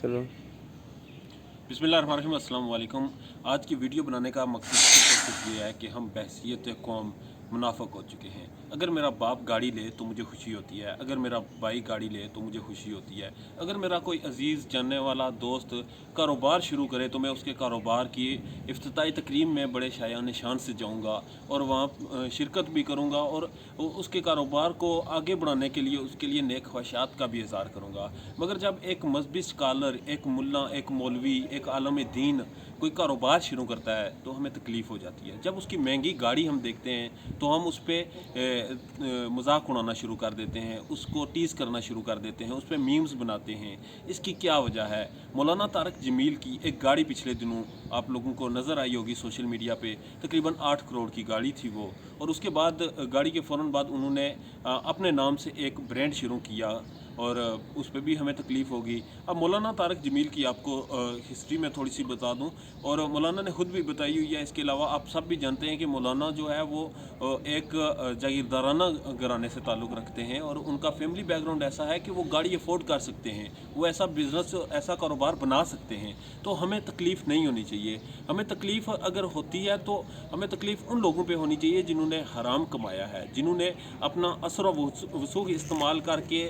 चलो। बिस्मिल्लाहिर्रहमानिर्रहीम, अस्सलाम वालेकुम। आज की वीडियो बनाने का मकसद सिर्फ ये है कि हम बहसीत कौम मुनाफिक हो चुके हैं। अगर मेरा बाप गाड़ी ले तो मुझे खुशी होती है, अगर मेरा भाई गाड़ी ले तो मुझे खुशी होती है, अगर मेरा कोई अजीज़ जानने वाला दोस्त कारोबार शुरू करे तो मैं उसके कारोबार की इफ्तिताई तकरीब में बड़े शायान शान से जाऊँगा और वहाँ शिरकत भी करूँगा और उसके कारोबार को आगे बढ़ाने के लिए उसके लिए नेक ख्वाहिशात का भी इज़हार करूँगा। मगर जब एक मजहबी स्कॉलर, एक मुल्ला, एक मौलवी, एक आलम दीन कोई कारोबार शुरू करता है तो हमें तकलीफ़ हो जाती है। जब उसकी महंगी गाड़ी हम देखते हैं तो हम उस पर मजाक उड़ाना शुरू कर देते हैं, उसको टीज़ करना शुरू कर देते हैं, उस पर मीम्स बनाते हैं। इसकी क्या वजह है? मौलाना तारक जमील की एक गाड़ी पिछले दिनों आप लोगों को नज़र आई होगी सोशल मीडिया पे, तकरीबन 8 करोड़ की गाड़ी थी वो। और उसके बाद गाड़ी के फ़ौरन बाद उन्होंने अपने नाम से एक ब्रांड शुरू किया और उस पर भी हमें तकलीफ़ होगी। अब मौलाना तारक जमील की आपको हिस्ट्री में थोड़ी सी बता दूं, और मौलाना ने ख़ुद भी बताई हुई है। इसके अलावा आप सब भी जानते हैं कि मौलाना जो है वो एक जागीरदाराना घराने से ताल्लुक़ रखते हैं और उनका फैमिली बैकग्राउंड ऐसा है कि वो गाड़ी अफोर्ड कर सकते हैं, वो ऐसा बिज़नेस, ऐसा कारोबार बना सकते हैं। तो हमें तकलीफ़ नहीं होनी चाहिए। हमें तकलीफ़ अगर होती है तो हमें तकलीफ़ उन लोगों पे होनी चाहिए जिन्होंने हराम कमाया है, जिन्होंने अपना असर वसूख इस्तेमाल करके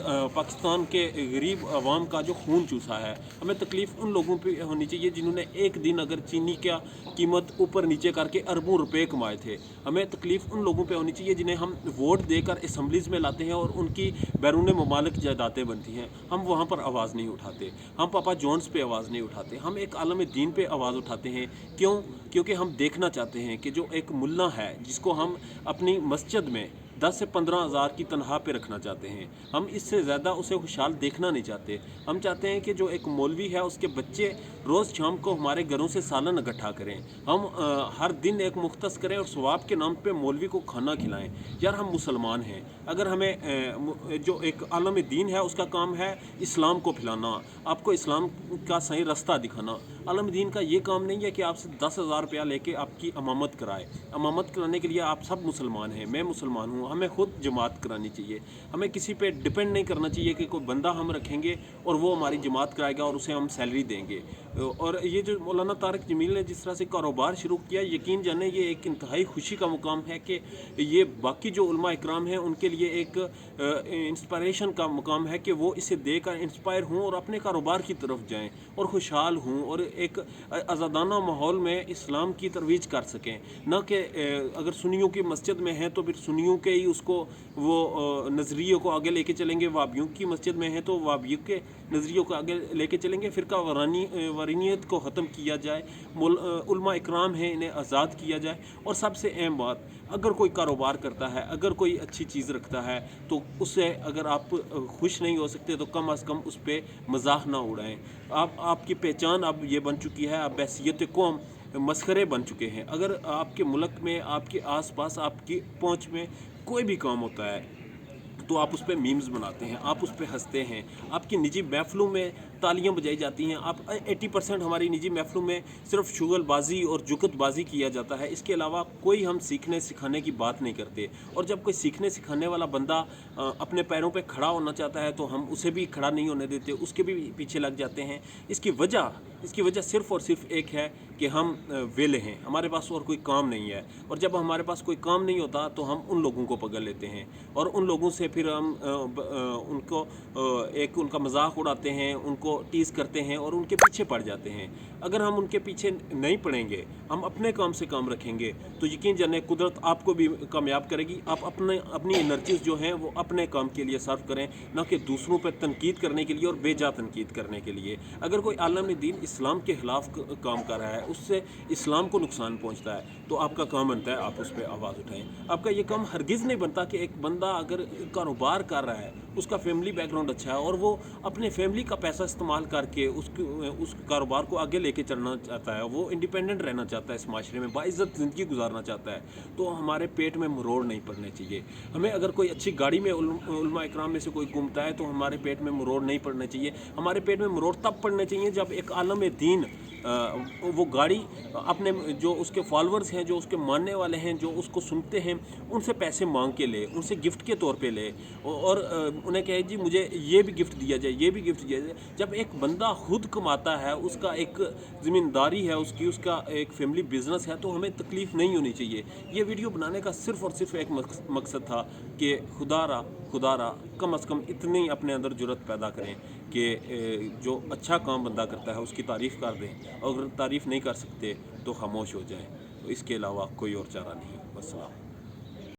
पाकिस्तान के गरीब आवाम का जो खून चूसा है। हमें तकलीफ़ उन लोगों पे होनी चाहिए जिन्होंने एक दिन अगर चीनी का कीमत ऊपर नीचे करके अरबों रुपए कमाए थे। हमें तकलीफ़ उन लोगों पे होनी चाहिए जिन्हें हम वोट देकर असम्बलीज़ में लाते हैं और उनकी बैरून ममालिक जायदादें बनती हैं, हम वहाँ पर आवाज़ नहीं उठाते। हम पापा जॉन्स पे आवाज़ नहीं उठाते। हम एक आलम दीन पे आवाज़ उठाते हैं। क्यों? क्योंकि हम देखना चाहते हैं कि जो एक मुल्ला है जिसको हम अपनी मस्जिद में 10 से 15 हज़ार की तनख्वाह पे रखना चाहते हैं, हम इससे ज़्यादा उसे खुशहाल देखना नहीं चाहते। हम चाहते हैं कि जो एक मौलवी है उसके बच्चे रोज़ शाम को हमारे घरों से सालन इकट्ठा करें, हम हर दिन एक मुख्तस करें और सवाब के नाम पे मौलवी को खाना खिलाएं। यार हम मुसलमान हैं, अगर हमें जो एक आलम दीन है उसका काम है इस्लाम को फैलाना, आपको इस्लाम का सही रास्ता दिखाना। आलम दीन का ये काम नहीं है कि आपसे 10,000 रुपया लेके आपकी अमामत कराए। अमामत कराने के लिए आप सब मुसलमान हैं, मैं मुसलमान हूँ, हमें ख़ुद जमात करानी चाहिए। हमें किसी पे डिपेंड नहीं करना चाहिए कि कोई बंदा हम रखेंगे और वो हमारी जमात कराएगा और उसे हम सैलरी देंगे। और ये जो मौलाना तारक जमील ने जिस तरह से कारोबार शुरू किया, यकीन जाने ये एक इंतहाई खुशी का मुकाम है कि ये बाकी जो उलमा इकराम हैं उनके लिए एक इंस्पायरेशन का मुकाम है कि वो इसे देकर इंस्पायर हों और अपने कारोबार की तरफ जाएं और खुशहाल हों और एक आज़ादाना माहौल में इस्लाम की तरवीज कर सकें। न कि अगर सुन्नियों की मस्जिद में हैं तो फिर सुन्नियों के ही उसको वो नज़रियों को आगे लेके चलेंगे, वाबियों की मस्जिद में हैं तो वाबियों के नज़रियों को आगे लेके चलेंगे। फ़िरका वारानियत को ख़त्म किया जाए, उलमा इकराम हैं इन्हें आज़ाद किया जाए। और सबसे अहम बात, अगर कोई कारोबार करता है, अगर कोई अच्छी चीज़ रखता है तो उससे अगर आप खुश नहीं हो सकते तो कम अज़ कम उस पर मजाक ना उड़ाएं। आपकी पहचान अब ये बन चुकी है, अब बहसीत कौम मसखरे बन चुके हैं। अगर आपके मुल्क में, आपके आसपास, आपकी पहुंच में कोई भी काम होता है तो आप उस पर मीम्स बनाते हैं, आप उस पर हंसते हैं। आपकी निजी महफिलों में तालियां बजाई जाती हैं। आप 80% हमारी निजी महफिलों में सिर्फ शुगलबाजी और जुगतबाजी किया जाता है। इसके अलावा कोई हम सीखने सिखाने की बात नहीं करते। और जब कोई सीखने सिखाने वाला बंदा अपने पैरों पे खड़ा होना चाहता है तो हम उसे भी खड़ा नहीं होने देते, उसके भी पीछे लग जाते हैं। इसकी वजह सिर्फ़ और सिर्फ एक है कि हम वेले हैं, हमारे पास और कोई काम नहीं है। और जब हमारे पास कोई काम नहीं होता तो हम उन लोगों को पकड़ लेते हैं और उन लोगों से फिर हम उनको एक उनका मजाक उड़ाते हैं, उनको टीज़ करते हैं और उनके पीछे पड़ जाते हैं। अगर हम उनके पीछे नहीं पड़ेंगे, हम अपने काम से काम रखेंगे तो यकीन जाने कुदरत आपको भी कामयाब करेगी। आप अपनी एनर्जीज जो हैं वो अपने काम के लिए सर्व करें, ना कि दूसरों पर तनकीद करने के लिए और बेजा तनकीद करने के लिए। अगर कोई आलम दीन इस्लाम के ख़िलाफ़ काम कर रहा है, उससे इस्लाम को नुकसान पहुँचता है, तो आपका काम बनता है आप उस पर आवाज़ उठाएँ। आपका ये काम हरगिज़ नहीं बनता कि एक बंदा अगर कारोबार कर रहा है, उसका फैमिली बैकग्राउंड अच्छा है और वो अपने फैमिली का पैसा इस्तेमाल करके उस कारोबार को आगे लेके चलना चाहता है, वो इंडिपेंडेंट रहना चाहता है, इस माशरे में बाइज़्ज़त ज़िंदगी गुजारना चाहता है, तो हमारे पेट में मरोड़ नहीं पड़ने चाहिए। हमें अगर कोई अच्छी गाड़ी में उलमा इकराम में से कोई घूमता है तो हमारे पेट में मरोड़ नहीं पड़ने चाहिए। हमारे पेट में मरोड़ तब पड़ने चाहिए जब एक आलम दीन वो गाड़ी अपने जो उसके फॉलोअर्स हैं, जो उसके मानने वाले हैं, जो उसको सुनते हैं, उनसे पैसे मांग के ले, उनसे गिफ्ट के तौर पे ले और उन्हें कहे जी मुझे ये भी गिफ्ट दिया जाए, ये भी गिफ्ट दिया जाए। जब جب ایک بندہ خود کماتا ہے، اس کا ایک زمینداری ہے، اس کا ایک فیملی بزنس ہے، تو ہمیں تکلیف نہیں ہونی چاہیے۔ یہ ویڈیو بنانے کا صرف اور صرف ایک مقصد تھا کہ خدا را کم از کم اتنی اپنے اندر جرت پیدا کریں کہ جو اچھا کام بندہ کرتا ہے اس کی تعریف کر دیں، اور اگر تعریف نہیں کر سکتے تو خاموش ہو جائیں۔ تو اس کے علاوہ کوئی اور چارہ نہیں۔ والسلام۔